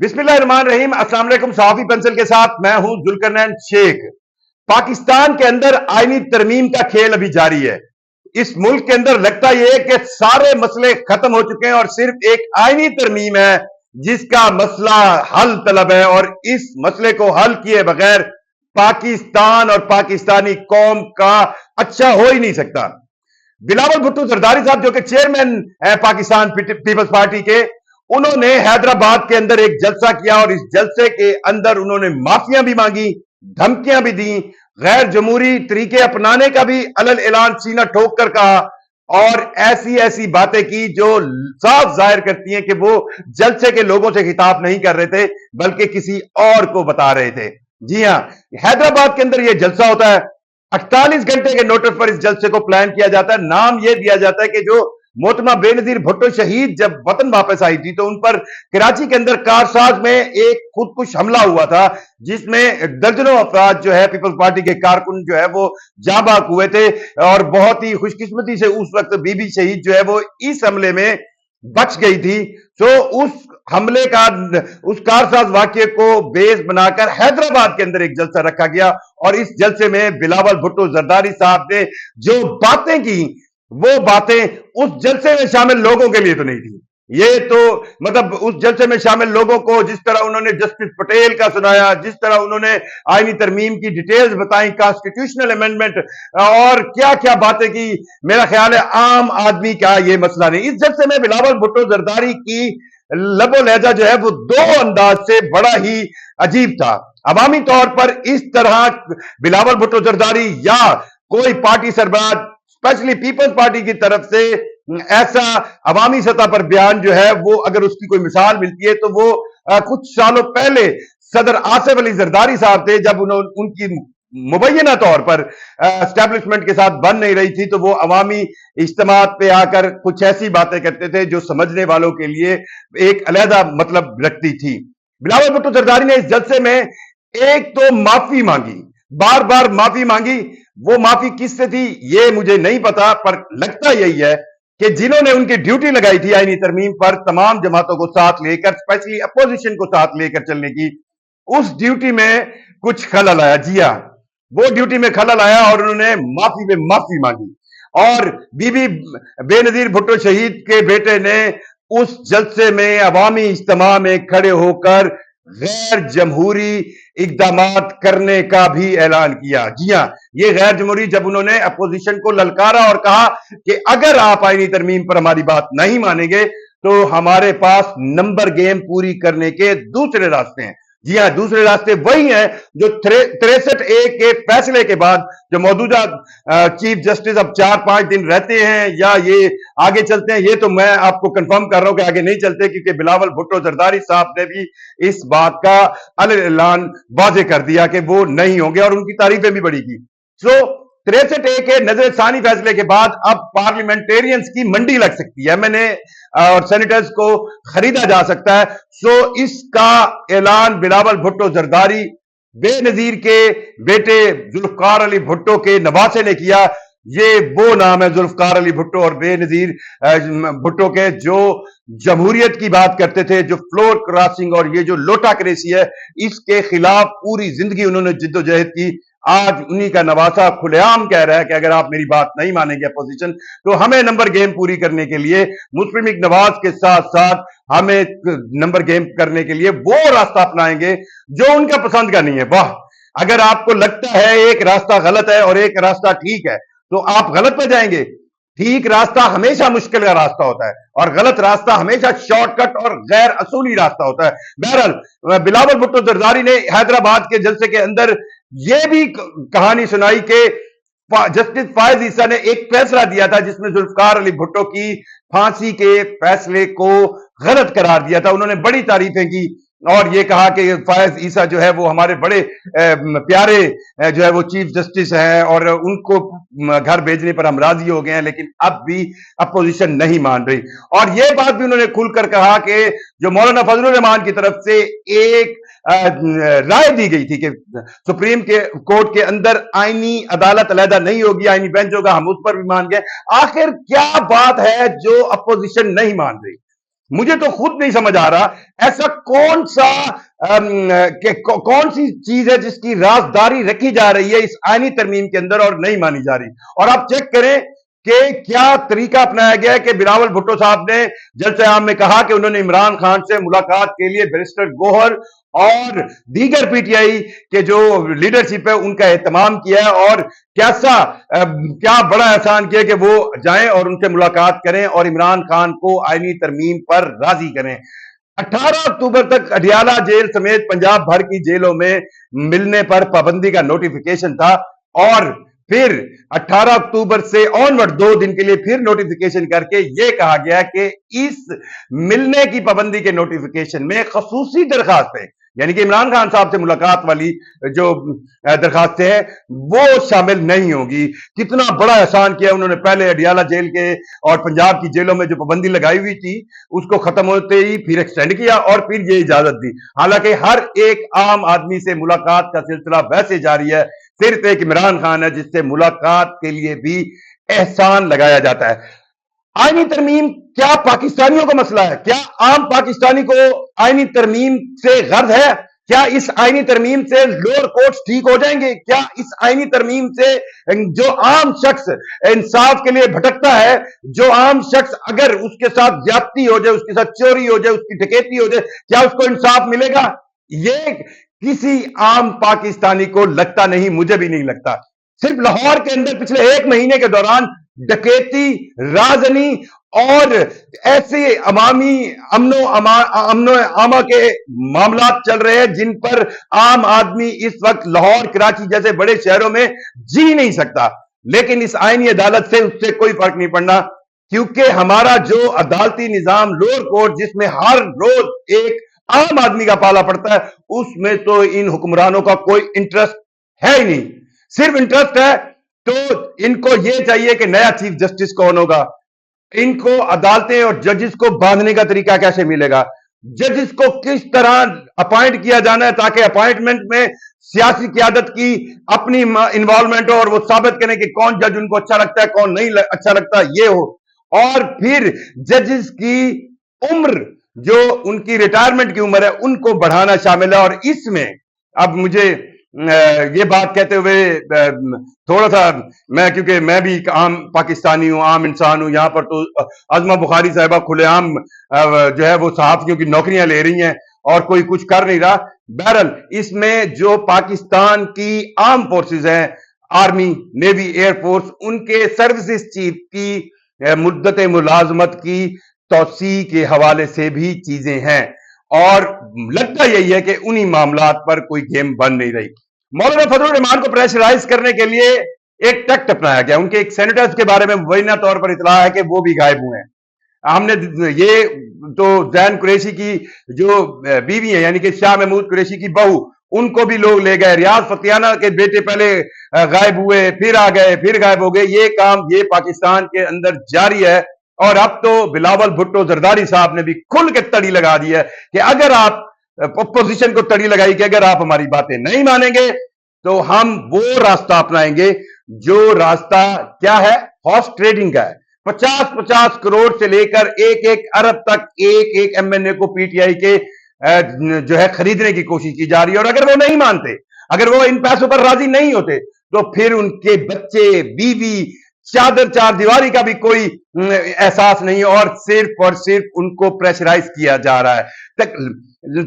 बिस्मिल्लाहिर्रहमानिर्रहीम। अस्सलाम वालेकुम। सहाफी पेंसिल के साथ मैं हूं जुल्करनैन शेख। पाकिस्तान के अंदर आईनी तरमीम का खेल अभी जारी है। इस मुल्क के अंदर लगता यह है कि सारे मसले खत्म हो चुके हैं और सिर्फ एक आईनी तरमीम है जिसका मसला हल तलब है, और इस मसले को हल किए बगैर पाकिस्तान और पाकिस्तानी कौम का अच्छा हो ही नहीं सकता। बिलावल भुट्टो जरदारी साहब, जो कि चेयरमैन है पाकिस्तान पीपल्स पार्टी के, उन्होंने हैदराबाद के अंदर एक जलसा किया और इस जलसे के अंदर उन्होंने माफियां भी मांगी, धमकियां भी दी, गैर जमहूरी तरीके अपनाने का भी अलल ऐलान सीना ठोक कर कहा, और ऐसी ऐसी बातें की जो साफ जाहिर करती हैं कि वो जलसे के लोगों से खिताब नहीं कर रहे थे बल्कि किसी और को बता रहे थे। जी हां, हैदराबाद के अंदर यह जलसा होता है। 48 घंटे के नोटिस पर इस जलसे को प्लान किया जाता है। नाम यह दिया जाता है कि जो मोहतरमा बेनजीर भुट्टो शहीद जब वतन वापस आई थी तो उन पर कराची के अंदर कारसाज में एक खुदकुश हमला हुआ था, जिसमें दर्जनों अफराद जो है पीपल्स पार्टी के कारकुन जो है वो जाबाक हुए थे, और बहुत ही खुशकिस्मती से उस वक्त बीबी शहीद जो है वो इस हमले में बच गई थी। तो उस हमले का, उस कारसाज वाक्य को बेस बनाकर हैदराबाद के अंदर एक जलसा रखा गया, और इस जलसे में बिलावल भुट्टो जरदारी साहब ने जो बातें की, वो बातें उस जलसे में शामिल लोगों के लिए तो नहीं थी। ये तो मतलब उस जलसे में शामिल लोगों को जिस तरह उन्होंने जस्टिस पटेल का सुनाया, जिस तरह उन्होंने आईनी तरमीम की डिटेल्स बताई, कॉन्स्टिट्यूशनल अमेंडमेंट और क्या क्या बातें की, मेरा ख्याल है आम आदमी का ये मसला नहीं। इस जलसे में बिलावल भुट्टो जरदारी की लबो लहजा जो है वो दो अंदाज से बड़ा ही अजीब था। अवामी तौर पर इस तरह बिलावल भुट्टो जरदारी या कोई पार्टी सरबराह, स्पेशली पीपल्स पार्टी की तरफ से ऐसा अवामी सतह पर बयान जो है वो, अगर उसकी कोई मिसाल मिलती है तो वो कुछ सालों पहले सदर आसिफ अली जरदारी साहब थे, जब उनकी मुबैना तौर पर एस्टैब्लिशमेंट के साथ बन नहीं रही थी, तो वो अवामी इज्तिमात पे आकर कुछ ऐसी बातें करते थे जो समझने वालों के लिए एक अलहदा मतलब रखती थी। बिलावल भुट्टो जरदारी ने इस जलसे में एक तो माफी मांगी, बार बार माफी मांगी। वो माफी किससे थी ये मुझे नहीं पता, पर लगता यही है कि जिन्होंने उनकी ड्यूटी लगाई थी आईनी तरमीम पर तमाम जमातों को साथ लेकर, स्पेशली अपोजिशन को साथ लेकर चलने की, उस ड्यूटी में कुछ खलल आया। जी हां, वो ड्यूटी में खलल आया और उन्होंने माफी में माफी मांगी, और बीबी बेनजीर भुट्टो शहीद के बेटे ने उस जलसे में अवामी इज्तिमा में खड़े होकर गैर जमहूरी इकदामात करने का भी ऐलान किया। जी हां, ये गैर जमहूरी, जब उन्होंने अपोजिशन को ललकारा और कहा कि अगर आप आईनी तरमीम पर हमारी बात नहीं मानेंगे तो हमारे पास नंबर गेम पूरी करने के दूसरे रास्ते हैं। जी हां, दूसरे रास्ते वही हैं जो 63A के फैसले के बाद जो मौजूदा चीफ जस्टिस अब 4-5 दिन रहते हैं या ये आगे चलते हैं, ये तो मैं आपको कंफर्म कर रहा हूं कि आगे नहीं चलते, क्योंकि बिलावल भुट्टो जरदारी साहब ने भी इस बात का ऐलान वाजे कर दिया कि वो नहीं होंगे, और उनकी तारीफें भी बड़ी की। 63A के नजरसानी फैसले के बाद अब पार्लियामेंटेरियंस की मंडी लग सकती है, एमएनए और सेनेटर्स को खरीदा जा सकता है। इसका ऐलान बिलावल भुट्टो जरदारी बेनजीर के बेटे जुल्फकार अली भुट्टो के नवासे ने किया। ये वो नाम है जुल्फकार अली भुट्टो और बेनजीर भुट्टो के, जो जमहूरियत की बात करते थे, जो फ्लोर क्रॉसिंग और ये जो लोटाक्रेसी है, इसके खिलाफ पूरी जिंदगी उन्होंने जिद्दोजहद की। आज उन्हीं का नवासा खुलेआम कह रहा है कि अगर आप मेरी बात नहीं मानेंगे अपोजिशन, तो हमें नंबर गेम पूरी करने के लिए मुस्लिम लीग नवाज के साथ साथ हमें नंबर गेम करने के लिए वो रास्ता अपनाएंगे जो उनका पसंद का नहीं है। वाह, अगर आपको लगता है एक रास्ता गलत है और एक रास्ता ठीक है तो आप गलत पे जाएंगे। ठीक रास्ता हमेशा मुश्किल का रास्ता होता है और गलत रास्ता हमेशा शॉर्टकट और गैर असूली रास्ता होता है। बहरहाल बिलावल भुट्टो जरदारी ने हैदराबाद के जलसे के अंदर यह भी कहानी सुनाई कि जस्टिस फायज ईसा ने एक फैसला दिया था जिसमें जुल्फकार अली भुट्टो की फांसी के फैसले को गलत करार दिया था। उन्होंने बड़ी तारीफें की और ये कहा कि फायज ईसा जो है वो हमारे बड़े प्यारे जो है वो चीफ जस्टिस हैं और उनको घर भेजने पर हम राजी हो गए हैं, लेकिन अब भी अपोजिशन नहीं मान रही। और ये बात भी उन्होंने खुलकर कहा कि जो मौलाना फजलुर रहमान की तरफ से एक राय दी गई थी कि सुप्रीम के कोर्ट के अंदर आईनी अदालत अलहदा नहीं होगी, आईनी बेंच होगा, हम उस पर भी मान गए। आखिर क्या बात है जो अपोजिशन नहीं मान रही? मुझे तो खुद नहीं समझ आ रहा ऐसा कौन सा कौन सी चीज है जिसकी राजदारी रखी जा रही है इस आईनी तरमीम के अंदर और नहीं मानी जा रही। और आप चेक करें कि क्या तरीका अपनाया गया है कि बिलावल भुट्टो साहब ने जलसे आम में कहा कि उन्होंने इमरान खान से मुलाकात के लिए बैरिस्टर गोहर और दीगर पीटीआई के जो लीडरशिप है उनका एहतमाम किया है, और क्या बड़ा एहसान किया कि वो जाएं और उनसे मुलाकात करें और इमरान खान को आईनी तरमीम पर राजी करें। 18 अक्टूबर तक अडियाला जेल समेत पंजाब भर की जेलों में मिलने पर पाबंदी का नोटिफिकेशन था, और फिर 18 अक्टूबर से ऑनवर्ड 2 दिन के लिए फिर नोटिफिकेशन करके यह कहा गया कि इस मिलने की पाबंदी के नोटिफिकेशन में खसूसी दरखास्तें, यानी कि इमरान खान साहब से मुलाकात वाली जो दरखास्तें हैं वो शामिल नहीं होगी। कितना बड़ा एहसान किया उन्होंने, पहले अडियाला जेल के और पंजाब की जेलों में जो पाबंदी लगाई हुई थी उसको खत्म होते ही फिर एक्सटेंड किया और फिर ये इजाजत दी। हालांकि हर एक आम आदमी से मुलाकात का सिलसिला वैसे जारी है, सिर्फ एक इमरान खान है जिससे मुलाकात के लिए भी एहसान लगाया जाता है। आईनी तरमीम क्या पाकिस्तानियों का मसला है? क्या आम पाकिस्तानी को आईनी तरमीम से गर्ज है? क्या इस आईनी तरमीम से लोअर कोर्ट्स ठीक हो जाएंगे? क्या इस आईनी तरमीम से जो आम शख्स इंसाफ के लिए भटकता है, जो आम शख्स अगर उसके साथ ज्यादती हो जाए, उसके साथ चोरी हो जाए, उसकी डकैती हो जाए, क्या उसको इंसाफ मिलेगा? ये किसी आम पाकिस्तानी को लगता नहीं, मुझे भी नहीं लगता। सिर्फ लाहौर के अंदर पिछले 1 महीने के दौरान डकैती, राजनी और ऐसे अवामी अमनो आमा के मामला चल रहे हैं जिन पर आम आदमी इस वक्त लाहौर, कराची जैसे बड़े शहरों में जी नहीं सकता। लेकिन इस आईनी अदालत से उससे कोई फर्क नहीं पड़ना, क्योंकि हमारा जो अदालती निजाम लोअर कोर्ट जिसमें हर रोज एक आम आदमी का पाला पड़ता है, उसमें तो इन हुक्मरानों का कोई इंटरेस्ट है ही नहीं। सिर्फ इंटरेस्ट है तो इनको यह चाहिए कि नया चीफ जस्टिस कौन होगा, इनको अदालतें और जजेस को बांधने का तरीका कैसे मिलेगा, जजेस को किस तरह अपॉइंट किया जाना है ताकि अपॉइंटमेंट में सियासी क़यादत की अपनी इन्वॉल्वमेंट हो और वो साबित करें कि कौन जज उनको अच्छा लगता है, कौन नहीं अच्छा लगता, ये हो। और फिर जजेस की उम्र, जो उनकी रिटायरमेंट की उम्र है, उनको बढ़ाना शामिल है। और इसमें अब मुझे ये बात कहते हुए थोड़ा सा क्योंकि मैं भी एक आम पाकिस्तानी हूं, आम इंसान हूं, यहां पर तो अज़मा बुखारी साहिबा खुलेआम जो है वो सहाफ़ियों की नौकरियां ले रही हैं और कोई कुछ कर नहीं रहा। बहरहाल इसमें जो पाकिस्तान की आर्म फोर्सेस हैं, आर्मी, नेवी, एयरफोर्स, उनके सर्विसेज चीफ की मुद्दत मुलाजमत की तौसी के हवाले से भी चीजें हैं, और लगता यही है कि उन्हीं मामलात पर कोई गेम बन नहीं रही। मौलाना फजलुर रहमान को प्रेशराइज करने के लिए एक टैक्ट अपनाया गया। उनके एक सेनेटर्स के बारे में मुबैना तौर पर इतला है कि वो भी गायब हुए हैं। हमने ये तो जैन कुरैशी की जो बीवी है, यानी कि शाह महमूद कुरैशी की बहू, उनको भी लोग ले गए। रियाज फतियाना के बेटे पहले गायब हुए, फिर आ गए, फिर गायब हो गए। ये काम ये पाकिस्तान के अंदर जारी है। और अब तो बिलावल भुट्टो जरदारी साहब ने भी खुल के तड़ी लगा दी है कि अगर आप अपोजिशन को तड़ी लगाई कि अगर आप हमारी बातें नहीं मानेंगे तो हम वो रास्ता अपनाएंगे जो रास्ता क्या है, हॉर्स ट्रेडिंग का है। 50-50 करोड़ से लेकर 1-1 अरब तक एक एमएनए को पीटीआई के जो है खरीदने की कोशिश की जा रही है। और अगर वो नहीं मानते, अगर वो इन पैसों पर राजी नहीं होते, तो फिर उनके बच्चे, बीवी, चादर चार दीवारी का भी कोई एहसास नहीं, और सिर्फ उनको प्रेशराइज किया जा रहा है।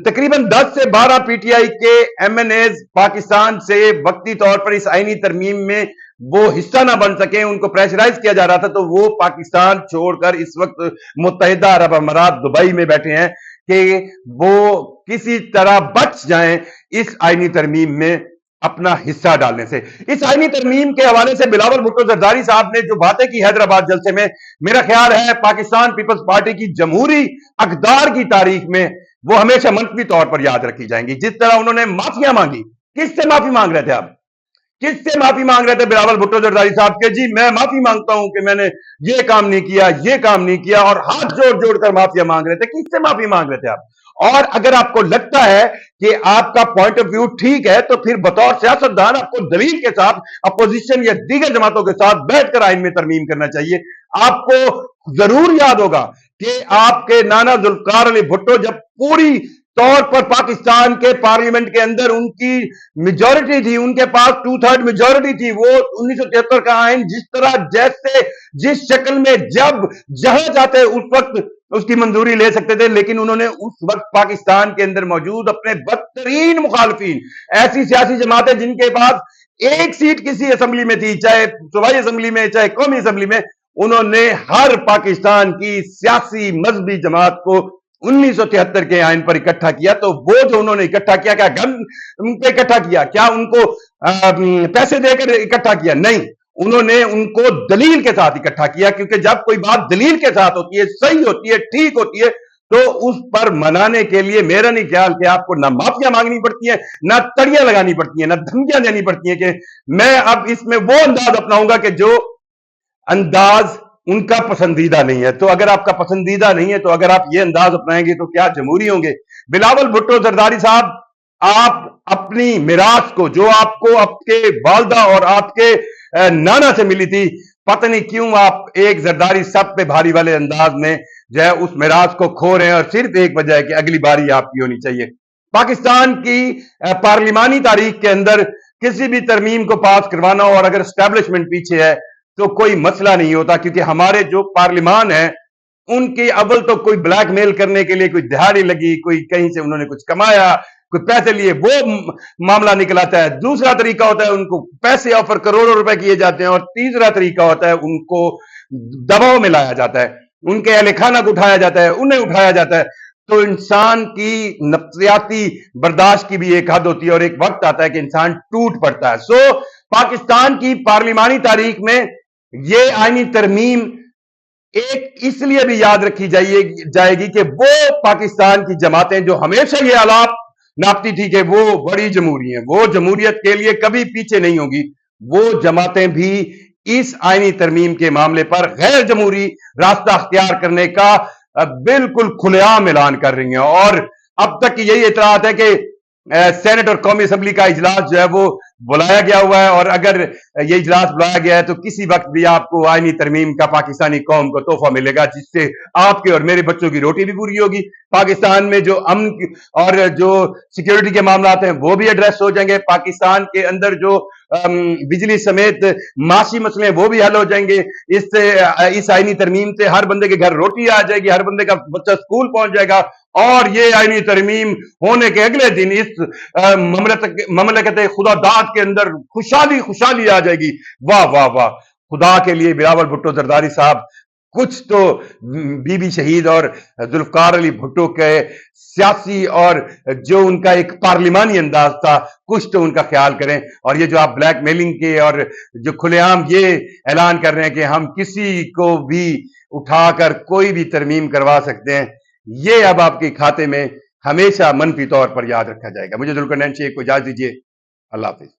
तकरीबन 10 से 12 पीटीआई के एमएनएज पाकिस्तान से वक्ती तौर पर इस आईनी तरमीम में वो हिस्सा ना बन सके, उनको प्रेशराइज किया जा रहा था, तो वो पाकिस्तान छोड़कर इस वक्त मुत्तहिदा अरब अमारात दुबई में बैठे हैं कि वो किसी तरह बच जाएं इस आईनी तरमीम में अपना हिस्सा डालने से। इस आईनी तरमीम के हवाले से बिलावल भुट्टो जरदारी साहब ने जो बातें की हैदराबाद जलसे में, मेरा ख्याल है पाकिस्तान पीपल्स पार्टी की जमहूरी अकदार की तारीख में वो हमेशा मंतवी तौर पर याद रखी जाएंगी। जिस तरह उन्होंने माफिया मांगी, किससे माफी मांग रहे थे आप, किससे माफी मांग रहे थे बिलावल भुट्टो जरदारी साहब के, जी मैं माफी मांगता हूं कि मैंने ये काम नहीं किया, ये काम नहीं किया, और हाथ जोड़ जोड़ कर माफिया मांग रहे थे। किससे माफी मांग रहे थे आप? और अगर आपको लगता है कि आपका पॉइंट ऑफ व्यू ठीक है, तो फिर बतौर सियासतदान आपको दलील के साथ अपोजिशन या दीगर जमातों के साथ बैठकर आइन में तरमीम करना चाहिए। आपको जरूर याद होगा کہ آپ کے نانا ذوالفقار علی بھٹو جب پوری طور پر پاکستان کے پارلیمنٹ کے اندر ان کی میجورٹی تھی، ان کے پاس 2/3 میجورٹی تھی، وہ 1973 کا آئین جس طرح جیسے جس شکل میں جب جہاں چاہتے اس وقت اس کی منظوری لے سکتے تھے، لیکن انہوں نے اس وقت پاکستان کے اندر موجود اپنے بدترین مخالفین، ایسی سیاسی جماعتیں جن کے پاس ایک سیٹ کسی اسمبلی میں تھی، چاہے صوبائی اسمبلی میں چاہے قومی اسمبلی میں، انہوں نے ہر پاکستان کی سیاسی مذہبی جماعت کو 1973 کے آئین پر اکٹھا کیا۔ تو وہ جو انہوں نے اکٹھا کیا، کیا گن پہ اکٹھا کیا؟ کیا ان کو پیسے دے کر اکٹھا کیا؟ نہیں، انہوں نے ان کو دلیل کے ساتھ اکٹھا کیا، کیونکہ جب کوئی بات دلیل کے ساتھ ہوتی ہے، صحیح ہوتی ہے، ٹھیک ہوتی ہے، تو اس پر منانے کے لیے میرا نہیں خیال کہ آپ کو نہ معافیاں مانگنی پڑتی ہیں، نہ تڑیاں لگانی پڑتی ہیں، نہ دھمکیاں دینی پڑتی ہیں۔ کہ میں اب اس میں وہ انداز اپناؤں گا کہ جو انداز ان کا پسندیدہ نہیں ہے۔ تو اگر آپ کا پسندیدہ نہیں ہے، تو اگر آپ یہ انداز اپنائیں گے تو کیا جمہوری ہوں گے؟ بلاول بھٹو زرداری صاحب، آپ اپنی میراث کو جو آپ کو آپ کے والدہ اور آپ کے نانا سے ملی تھی، پتہ نہیں کیوں آپ ایک زرداری سب پہ بھاری والے انداز میں جو ہے اس میراث کو کھو رہے ہیں، اور صرف ایک وجہ ہے کہ اگلی باری آپ کی ہونی چاہیے۔ پاکستان کی پارلیمانی تاریخ کے اندر کسی بھی ترمیم کو پاس کروانا، اور اگر اسٹیبلشمنٹ پیچھے ہے تو کوئی مسئلہ نہیں ہوتا، کیونکہ ہمارے جو پارلیمان ہیں ان کی اول تو کوئی بلیک میل کرنے کے لیے کوئی دہاڑی لگی، کوئی کہیں سے انہوں نے کچھ کمایا، کوئی پیسے لیے، وہ معاملہ نکل آتا ہے۔ دوسرا طریقہ ہوتا ہے ان کو پیسے آفر کروڑوں روپے کیے جاتے ہیں، اور تیسرا طریقہ ہوتا ہے ان کو دباؤ میں لایا جاتا ہے، ان کے اہل خانہ کو اٹھایا جاتا ہے، انہیں اٹھایا جاتا ہے۔ تو انسان کی نفسیاتی برداشت کی بھی ایک حد ہوتی ہے، اور ایک وقت آتا ہے کہ انسان ٹوٹ پڑتا ہے۔ سو پاکستان کی پارلیمانی تاریخ میں یہ آئینی ترمیم ایک اس لیے بھی یاد رکھی جائے گی کہ وہ پاکستان کی جماعتیں جو ہمیشہ یہ آلات ناپتی تھی کہ وہ بڑی جمہوری ہیں، وہ جمہوریت کے لیے کبھی پیچھے نہیں ہوگی، وہ جماعتیں بھی اس آئینی ترمیم کے معاملے پر غیر جمہوری راستہ اختیار کرنے کا بالکل کھلے عام اعلان کر رہی ہیں۔ اور اب تک یہی اطلاعات ہے کہ سینٹ اور قومی اسمبلی کا اجلاس جو ہے وہ بلایا گیا ہوا ہے، اور اگر یہ اجلاس بلایا گیا ہے تو کسی وقت بھی آپ کو آئینی ترمیم کا پاکستانی قوم کو تحفہ ملے گا، جس سے آپ کے اور میرے بچوں کی روٹی بھی پوری ہوگی۔ پاکستان میں جو امن اور جو سیکیورٹی کے معاملات ہیں وہ بھی ایڈریس ہو جائیں گے، پاکستان کے اندر جو بجلی سمیت معاشی مسئلے وہ بھی حل ہو جائیں گے۔ اس آئینی ترمیم سے ہر بندے کے گھر روٹی آ جائے گی، ہر بندے کا بچہ اسکول پہنچ جائے گا، اور یہ آئینی ترمیم ہونے کے اگلے دن اس مملکت خدا داد کے اندر خوشحالی آ جائے گی۔ واہ واہ واہ، خدا کے لیے بلاول بھٹو زرداری صاحب، کچھ تو بی بی شہید اور ذوالفقار علی بھٹو کے سیاسی اور جو ان کا ایک پارلیمانی انداز تھا، کچھ تو ان کا خیال کریں۔ اور یہ جو آپ بلیک میلنگ کے اور جو کھلے عام یہ اعلان کر رہے ہیں کہ ہم کسی کو بھی اٹھا کر کوئی بھی ترمیم کروا سکتے ہیں، یہ اب آپ کے کھاتے میں ہمیشہ منفی طور پر یاد رکھا جائے گا۔ مجھے ذوالقرنین شیخ کو اجازت دیجیے، اللہ حافظ۔